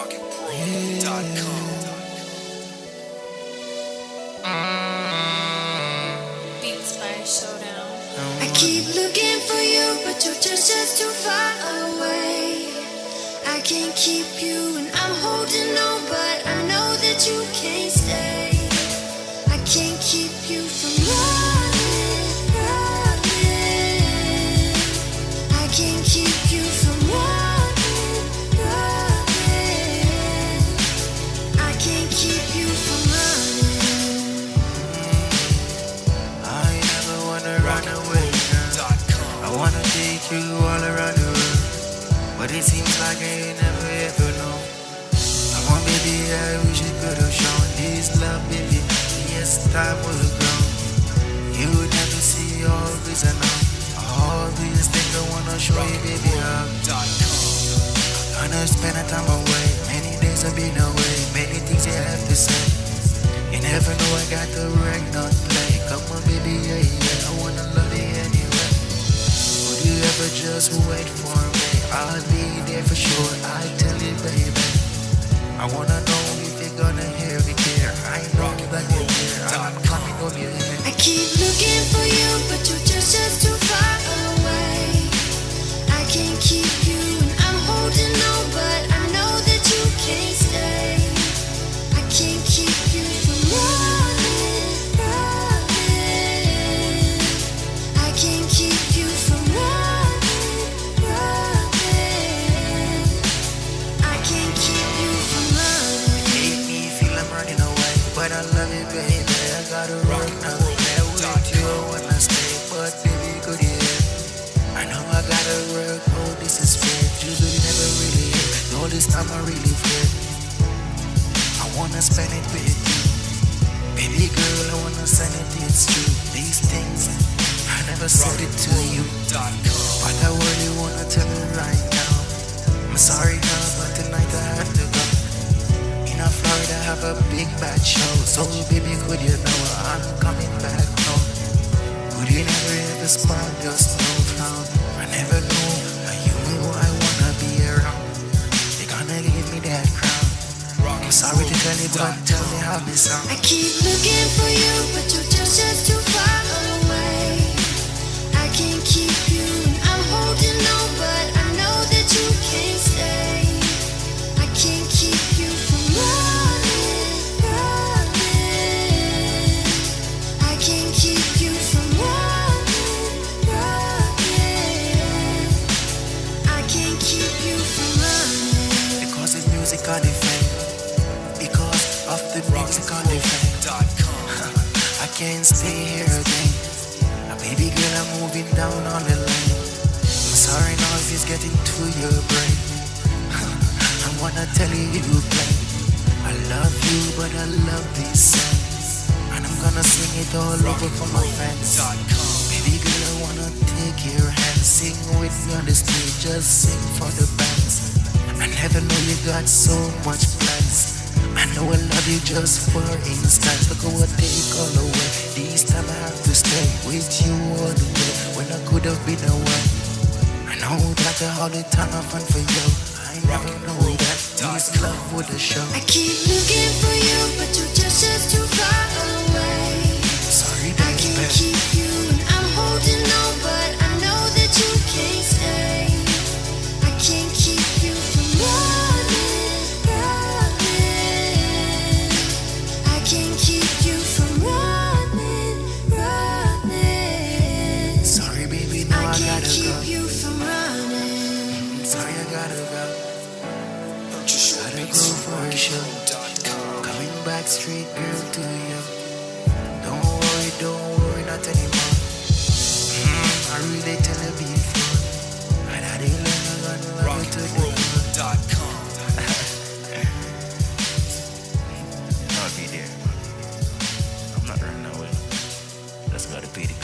rocketworld.com. Beats by Showdown. I keep looking for you, but you're just too far away. I can't keep you, and I'm holding on, but I know that you can't stay. I can't keep you from running, running. I can't keep you from running, running. I can't keep you from running. I never wanna run away now. I wanna take you all around the world, but it seems like I ain't never ever know. Come on, baby, I wish you could have shown this love, baby. Yes, time will grow. You would never see all this I know. All these things I wanna show you, baby. I'm gonna spend a time away. Many days I've been away. Many things you have to say. You never know I got the right not play. Come on, baby, yeah, yeah. I wanna love you anyway. Would you ever just wait for me? I'll be there for sure. I tell you, baby. I wanna know if you're gonna hear me care. I know that you're here. I'm coming over your head. I keep looking for you, but you're just too far away. I can't keep you, and I'm holding on, but I know that you can't stay. I can't keep you from running, running. I can't keep you from running, running. I can't keep you from running. Make me feel I'm running away, but I love you, baby. I gotta run now. With you, I wanna stay, but baby, could you hear? I know I gotta work, oh, this is fair. Usually never really here. All this time I really feel. I wanna spend it with you. Baby girl, I wanna send it, it's true. These things, I never said it to you, but I really wanna tell you right now. I'm sorry now, but tonight I have to go. In Florida, have a big bad show. So baby, could you know I'm coming back home? Would you never ever smile, just no frown? I never know, you know I wanna be around. You're gonna give me that crown. I'm sorry to tell you, but tell me how me sound. I keep looking for you, but you're just too far away. I can't keep you, and I'm holding on, but I know that you can't stay. I can't keep you from running, running. I can't keep you from running, running. I can't keep you from running. Because it's musical effect. Because of the musical effect. I can't stay here again. Baby girl, I'm moving down on the lane. I'm sorry now if it's getting to your brain. I wanna tell you plain. I love you, but I love this song. And I'm gonna sing it all over for my fans. Baby girl, I wanna take your hand. Sing with me on the stage, just sing for the bands. I never know you got so much plans. I know I love you just for instance. Look at what take all away. This time I have to stay with you all the way. When I could have been away. I know that all the time I fun for you. I never know that this love would have shown. I keep looking for you, but you're just too far away. Sorry, I can't keep you, and I'm holding on, but I know that you can't stay. I can't keep you from running, running. I can't keep you from running, running. Sorry, baby, no, I I can't gotta keep go. you from running. Sorry, I gotta go. Purchase your Gotta beats go from for a show. rocketworld.com. Coming back straight, girl, to you. Don't worry, not anymore. I really tell you before. I didn't learn to run to the world. rocketworld.com. I'll be there. I'm not running away. Let's go to Petey.